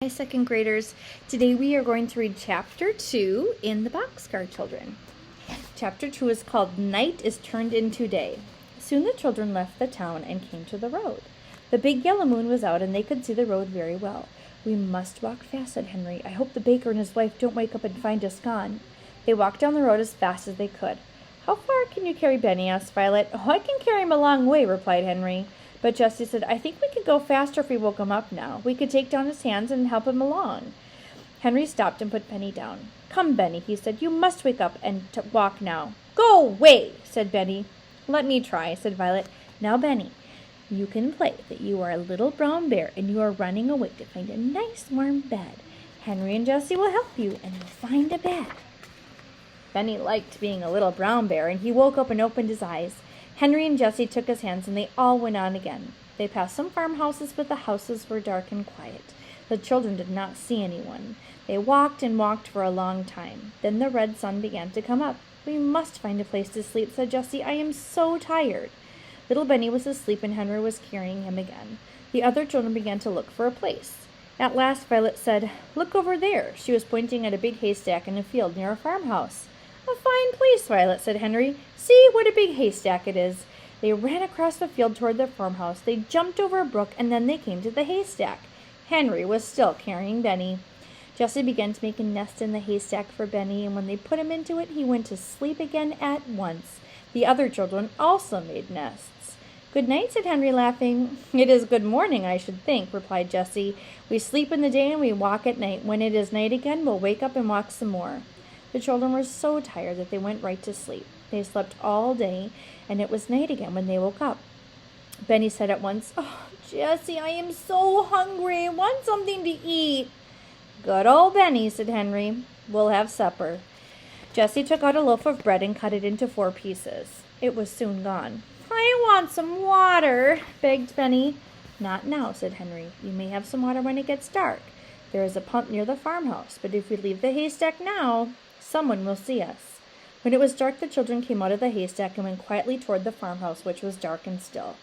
Hi, second graders. Today we are going to read Chapter 2 in the Boxcar Children. Chapter 2 is called Night is Turned into Day. Soon the children left the town and came to the road. The big yellow moon was out and they could see the road very well. "We must walk fast," said Henry. "I hope the baker and his wife don't wake up and find us gone." They walked down the road as fast as they could. "How far can you carry Benny?" asked Violet. "Oh, I can carry him a long way," replied Henry. But Jessie said, "I think we could go faster if we woke him up now. We could take down his hands and help him along." Henry stopped and put Benny down. "Come, Benny," he said. "You must wake up and walk now." "Go away," said Benny. "Let me try," said Violet. "Now, Benny, you can play that you are a little brown bear and you are running away to find a nice warm bed. Henry and Jessie will help you and we'll find a bed." Benny liked being a little brown bear, and he woke up and opened his eyes. Henry and Jessie took his hands, and they all went on again. They passed some farmhouses, but the houses were dark and quiet. The children did not see anyone. They walked and walked for a long time. Then the red sun began to come up. "We must find a place to sleep," said Jessie. "I am so tired." Little Benny was asleep, and Henry was carrying him again. The other children began to look for a place. At last Violet said, "Look over there." She was pointing at a big haystack in a field near a farmhouse. "A fine place," Violet said. "Henry, see what a big haystack it is." They ran across the field toward the farmhouse. They jumped over a brook, and then they came to the haystack. Henry was still carrying Benny. Jessie began to make a nest in the haystack for Benny, and when they put him into it, he went to sleep again at once. The other children also made nests. "Good night," said Henry, laughing. "It is good morning, I should think," replied Jessie. "We sleep in the day and we walk at night. When it is night again, we'll wake up and walk some more." The children were so tired that they went right to sleep. They slept all day, and it was night again when they woke up. Benny said at once, "Oh, Jessie, I am so hungry. I want something to eat." "Good old Benny," said Henry. "We'll have supper." Jessie took out a loaf of bread and cut it into 4 pieces. It was soon gone. "I want some water," begged Benny. "Not now," said Henry. "You may have some water when it gets dark. There is a pump near the farmhouse, but if we leave the haystack now, someone will see us." When it was dark, the children came out of the haystack and went quietly toward the farmhouse, which was dark and still.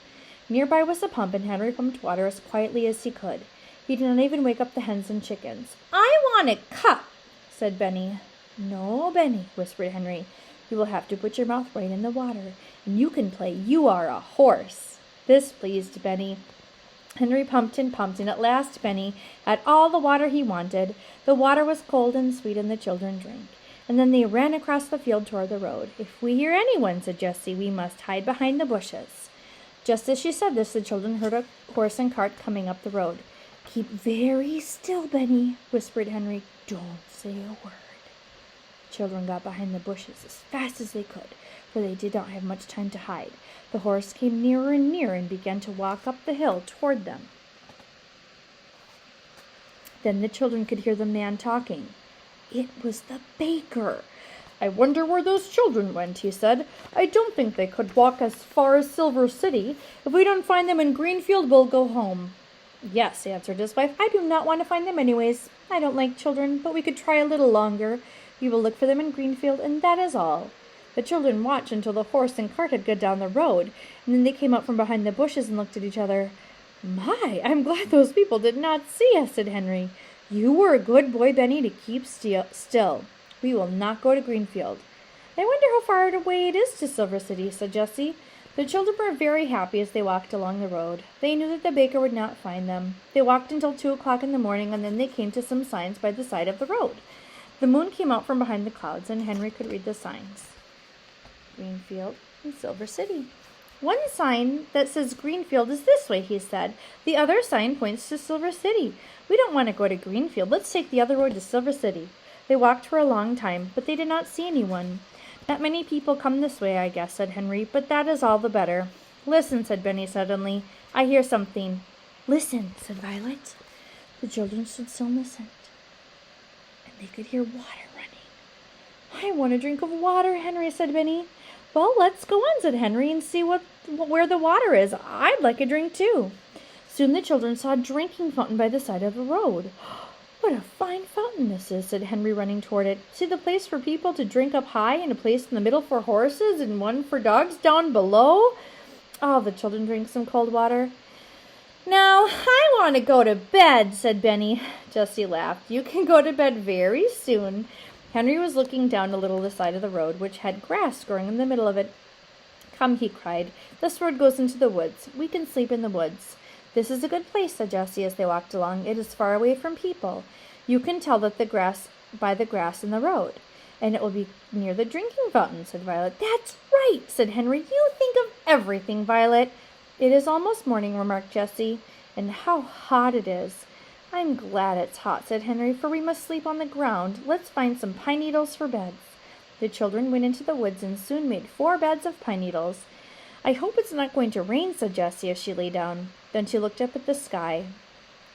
Nearby was a pump, and Henry pumped water as quietly as he could. He did not even wake up the hens and chickens. "I want a cup," said Benny. "No, Benny," whispered Henry. "You will have to put your mouth right in the water, and you can play you are a horse." This pleased Benny. Henry pumped, and at last Benny had all the water he wanted. The water was cold and sweet, and the children drank. And then they ran across the field toward the road. "If we hear anyone," said Jessie, "we must hide behind the bushes." Just as she said this, the children heard a horse and cart coming up the road. "Keep very still, Benny," whispered Henry. "Don't say a word." The children got behind the bushes as fast as they could, for they did not have much time to hide. The horse came nearer and nearer and began to walk up the hill toward them. Then the children could hear the man talking. It was the baker. "I wonder where those children went," he said. "I don't think they could walk as far as Silver City. If we don't find them in Greenfield, we'll go home." "Yes," answered his wife. "I do not want to find them anyways. I don't like children, but we could try a little longer. We will look for them in Greenfield, and that is all." The children watched until the horse and cart had gone down the road, and then they came out from behind the bushes and looked at each other. "My, I'm glad those people did not see us," said Henry. "You were a good boy, Benny, to keep still. We will not go to Greenfield." "I wonder how far away it is to Silver City," said Jessie. The children were very happy as they walked along the road. They knew that the baker would not find them. They walked until 2 o'clock in the morning, and then they came to some signs by the side of the road. The moon came out from behind the clouds, and Henry could read the signs. Greenfield and Silver City. "One sign that says Greenfield is this way," he said. "The other sign points to Silver City. We don't want to go to Greenfield. Let's take the other road to Silver City." They walked for a long time, but they did not see anyone. "Not many people come this way, I guess," said Henry, "but that is all the better." "Listen," said Benny suddenly. "I hear something." "Listen," said Violet. The children stood still and listened, and they could hear water running. "I want a drink of water," Henry said. Benny. "Well, let's go on," said Henry, "and see where the water is. I'd like a drink too." Soon the children saw a drinking fountain by the side of the road. "What a fine fountain this is," said Henry, running toward it. "See the place for people to drink up high, and a place in the middle for horses, and one for dogs down below." All the children drank some cold water. Now, I want to go to bed, said Benny. Jessie laughed. You can go to bed very soon. Henry was looking down a little the side of the road, which had grass growing in the middle of it. Come, he cried. This road goes into the woods. We can sleep in the woods. This is a good place, said Jessie as they walked along. It is far away from people. You can tell that the grass by the grass in the road. And it will be near the drinking fountain, said Violet. That's right, said Henry. You think of everything, Violet. It is almost morning, remarked Jessie. And how hot it is. I'm glad it's hot, said Henry, for we must sleep on the ground. Let's find some pine needles for beds. The children went into the woods and soon made 4 beds of pine needles. I hope it's not going to rain, said Jessie as she lay down. Then she looked up at the sky.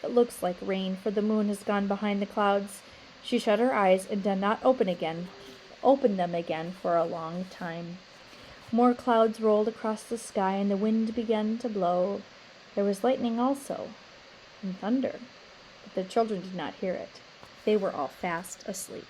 It looks like rain, for the moon has gone behind the clouds. She shut her eyes and did not open them again for a long time. More clouds rolled across the sky, and the wind began to blow. There was lightning also, and thunder, but the children did not hear it. They were all fast asleep.